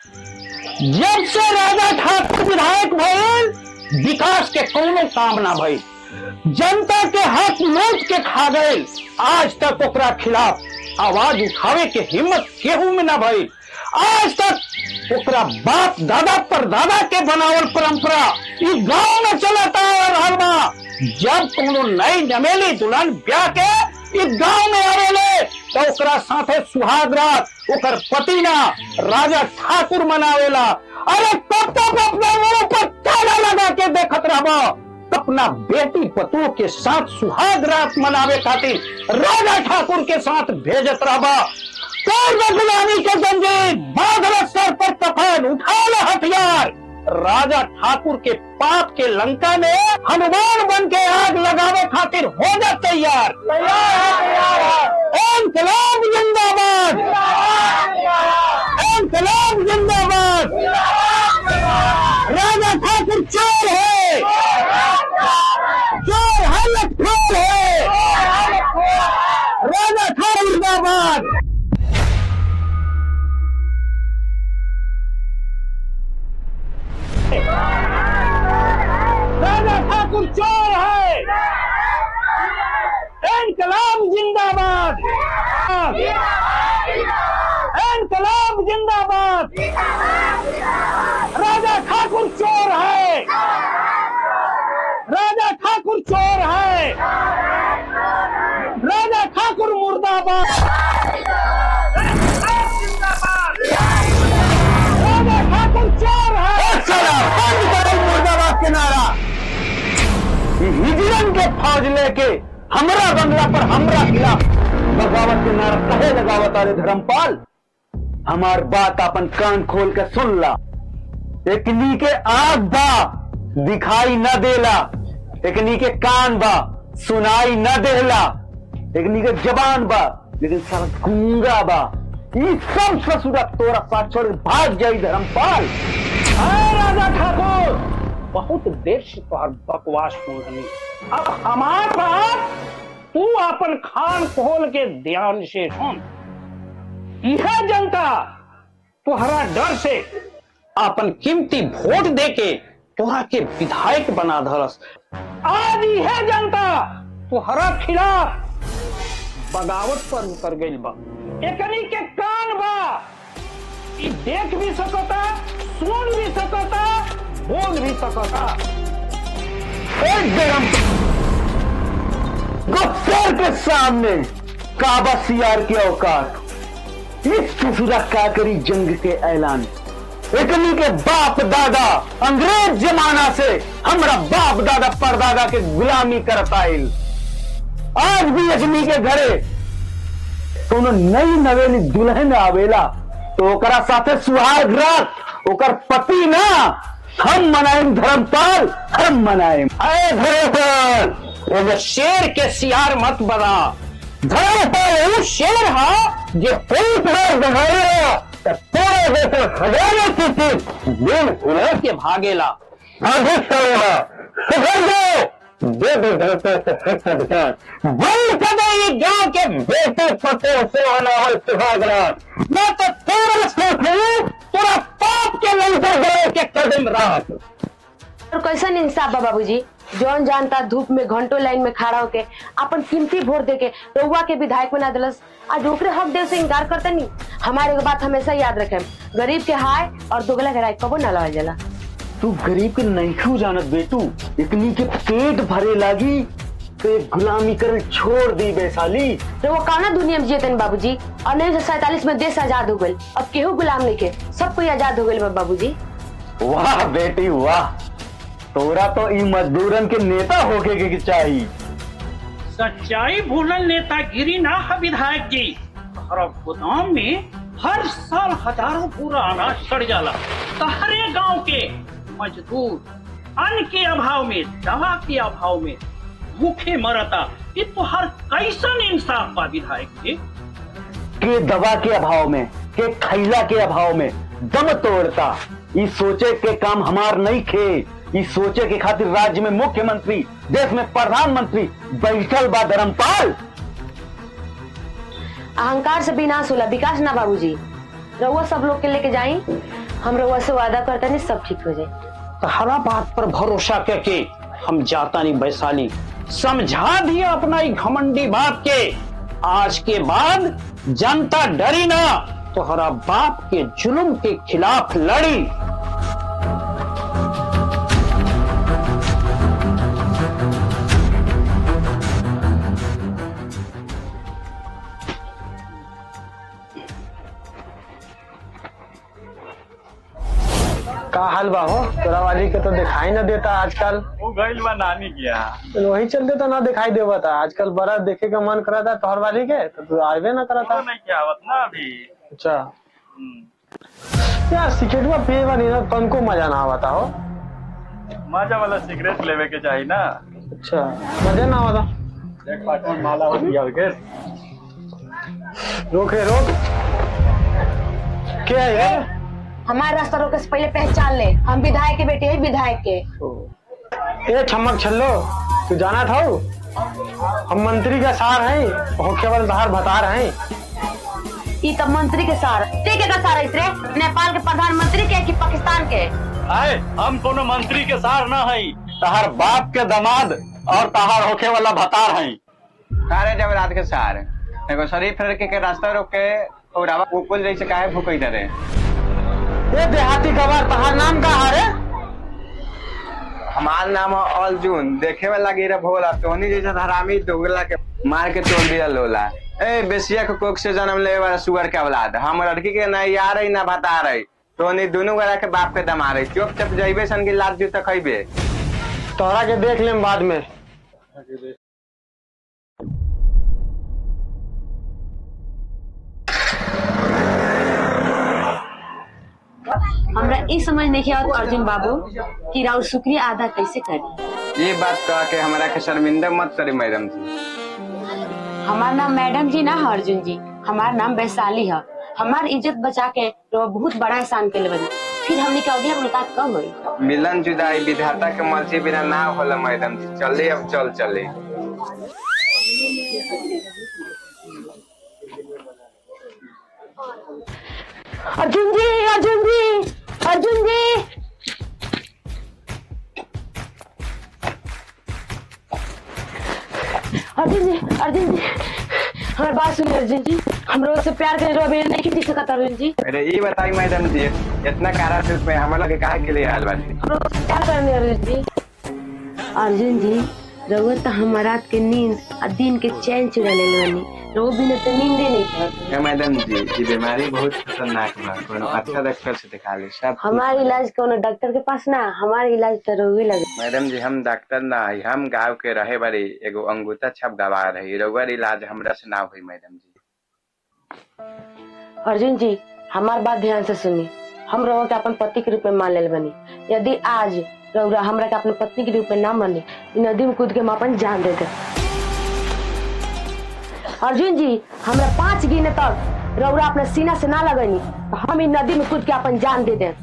जब से राजा ठाकुर विधायक भइल, विकास के कोनो काम ना भइल, जनता के हाथ लूट के खा गए। आज तक ओकरा खिलाफ आवाज उठावे के हिम्मत केहू में ना भइल। आज तक ओकरा बाप दादा पर दादा के बनावल परंपरा इस गांव में चलता आ रहल बा। जब कोनो नई जमेली दुल्हन ब्याह के इस गांव में आवेले तो ओकरा साथे सुहाग रात ओकर पति ना राजा ठाकुर मनावेला। अरे कब तक अपने मुंह पर ताला लगा के देखत रहबा? अपना बेटी पतों के साथ सुहाग रात मनावे खातिर राजा ठाकुर के साथ भेजत रहबा। गुलामी के जंजीर बांधल सर पर कफन, उठा ले हथियार। राजा ठाकुर के पाप के लंका में हनुमान बन के आग लगावे खातिर हो जा तैयार। इंकलाब जिंदाबाद, इंकलाब जिंदाबाद। राजा ठाकुर चोर है, चोर है, लखोर है। राजा ठाकुर जिंदाबाद। राजा ठाकुर चोर है, इंकलाब जिंदाबाद, इंकलाब जिंदाबाद। राजा ठाकुर चोर है, राजा ठाकुर चोर है, राजा ठाकुर मुर्दाबाद, राजा ठाकुर चोर है। मुर्दाबाद के नारा हिजरन के फौज लेके हमरा बंगला पर हमरा खिलाफ बगावत के नारा कहे लगावत अरे धर्मपाल। हमार बात अपन कान खोल के सुन ला। एकनी के आग बा दिखाई न देला, एकनी के कान बा सुनाई न देला, एकनी के जबान बा लेकिन सारा गूंगा बा। ये सब ससुरा तोरा साथ छोड़ भाग जाई धर्मपाल। राजा ठाकुर बहुत देर से तोहर बकवास सुन रही। अब हमार बात तू अपन खान खोल के ध्यान से सुन। यह जनता तोहरा डर से अपन कीमती वोट देके तोहरा के विधायक बना धरस। आज यह जनता तोहरा खिलाफ बगावत पर उतर गई बा। एकनी के कान बा, ई देख भी सकता, सुन भी सकता, बोल भी सकता। गफ्फार के सामने काबा सियार की औकात, इस ससुरा काकरी जंग के ऐलान। एकनी के बाप दादा अंग्रेज जमाना से हमरा बाप दादा परदादा के गुलामी करता आइल। आज भी एकनी के घरे कोनो नई नवेली दुल्हन आवेला तो ओकरा साथे सुहाग रात ओकर पति ना हम मनाएम धर्मपाल, हम मनाएम। अरे धर्मपाल शेर के सियार मत बना। धर्मपाल वो शेर हा जे पूछ बघारेला तोरे जैसे हजारों की दिन उड़े के भागेला। आगे चलेगा गांव के बेटे पते से सुहाग रात मैं तो तोरा पाप के लंका गए के कदम रात। और कैसा इंसाफ बा बाबूजी, जौन जानता धूप में घंटों लाइन में खड़ा होके अपन कीमती वोट देके रउआ के विधायक बना दिलस, आज ओकरे हक देव से इनकार करते नहीं। हमारे बात हमेशा याद रखे, गरीब के हाय और दोगला के राय कबो न लगा जाला। तू गरीब के नहीं जानत बेटू, इतनी के पेट भरे लागी तो गुलामी कर छोड़ दी वैशाली। तो वो कौना दुनिया में जीतन बाबूजी। 1947 में देश आजाद हो गए, अब केहू गुलाम नहीं के, सब कोई आजाद हो गए बाबूजी। वाह बेटी वाह, तोरा तो इन मजदूरन के नेता होके के चाहिए। सच्चाई भूलल नेतागिरी ना है विधायक जी। गोदाम में हर साल हजारों पूरा अनाज सड़ जाला। हरे गांव के मजदूर अन्न के अभाव में, दवा के अभाव में भूखे मरता। ये तो हर कैसन इंसाफ बा विधायक जी। के दवा के अभाव में, के खैला के अभाव में दम तोड़ता। ये सोचे के काम हमार नहीं खे, ये सोचे के खातिर राज्य में मुख्यमंत्री, देश में प्रधानमंत्री बैठल बा धर्मपाल। अहंकार से विनाश होला, विकास ना बाबूजी। रउआ सब लोग के लेके जाई हम रउआ से वादा करता नहीं सब ठीक हो जाए। तो हरा बात पर भरोसा करके हम जाता नहीं वैशाली, समझा दिया अपना ही घमंडी बाप के। आज के बाद जनता डरी ना तो हरा बाप के जुल्म के खिलाफ लड़ी। का हाल बा हो? तोरा वाली के तो दिखाई न देता आजकल। वो गइल बा नानी किया। तो वही चलते तो ना दिखाई देवा था आजकल। बड़ा देखे का मन करा था तोहर वाली के, तो तू आवे ना करा था। नहीं क्या आवत ना अभी। अच्छा यार सिगरेटवा पिए वाली ना तनको मजा ना आवता हो। मजा वाला सिगरेट लेवे के चाहिए ना। अच्छा मजा ना आवता। एक पार्टन माला हो दिया के। रोक रे रोक। क्या है? हमारे रास्ता रोके से पहले पहचान ले, हम विधायक के बेटे हैं, विधायक के। ए छमक छल्लो, तू जाना था हम मंत्री का सार हैं, केवल बाहर बता रहे हैं। ई तो मंत्री के सार ठीक है का सार है रे? नेपाल के प्रधानमंत्री के कि पाकिस्तान के? आए हम कोनो मंत्री के सार ना है, तहार बाप के दामाद और तहार होखे वाला भतार हैं। कारे जब रात के सार एगो शरीफ लड़के के रास्ता रोक के और वो पुल जैसे काहे भूकई डरे। ये देहाती गवार तहार नाम का है? हमार नाम अर्जुन। देखे में लगी रे भोला, तोहनी जैसा हरामी दोगला के मार के तोड़ दिया लोला। ए बेसिया के कोख से जन्म ले वाला सुअर के औलाद। हम लड़की के ना यार है ना बता रही, तोहनी दोनों गोरा के बाप के दमा रही। चुप जाइबे सन की लात जूता खइबे। तोहरा के देख लेम बाद में। हमरा ई समझ नहीं आवत अर्जुन बाबू कि राउर शुक्रिया अदा कैसे करी। ये बात कह के हमरा के शर्मिंदा मत करी मैडम जी। हमार नाम मैडम जी ना है अर्जुन जी, हमार नाम वैशाली है। हमार इज्जत बचा के तो बहुत बड़ा एहसान के लिए फिर हमने क्या हो गया मुलाकात कब हुई? मिलन जुदाई विधाता के मर्जी बिना ना होला मैडम जी। चले अब चले। अर्जुन जी अर्जुन जी अर्जुन जी अर्जुन जी हमारी बात सुनिए अर्जुन जी। हम रोज से प्यार करे अभी नहीं दिख सकता अर्जुन जी। अरे ये बताई मैडम जी, इतना कारा से उसमें हमारे लगे काहे के लिए हाल बात? हम रोज से प्यार करने अर्जुन जी। अर्जुन जी रउआ तो हम रात के नींद और दिन के चैन चुरा ले बनी, रो बिना तो नींद ही नहीं करती। मैडम जी ये बीमारी बहुत खतरनाक बा, कोनो अच्छा डॉक्टर से दिखा ले। सब हमारा इलाज कोनो डॉक्टर के पास ना, हमारा इलाज तो रोगी लगे। मैडम जी हम डॉक्टर ना है, हम गांव के रहे बड़ी एगो अंगूठा छाप गवाह रही। रउआ इलाज हमरा से ना हुई मैडम जी। अर्जुन जी हमार बात ध्यान से सुनी। हम रउआ के अपन पति के रूप में मान ले बनी। यदि आज रउआ हमरा के अपने पत्नी के रूप में ना मानी, नदी में कूद के हम अपन जान दे दे। अर्जुन जी हमरा 5 गिने तक रउआ अपने सीना से ना लगनी तो हम इन नदी में कूद के अपन जान दे दे।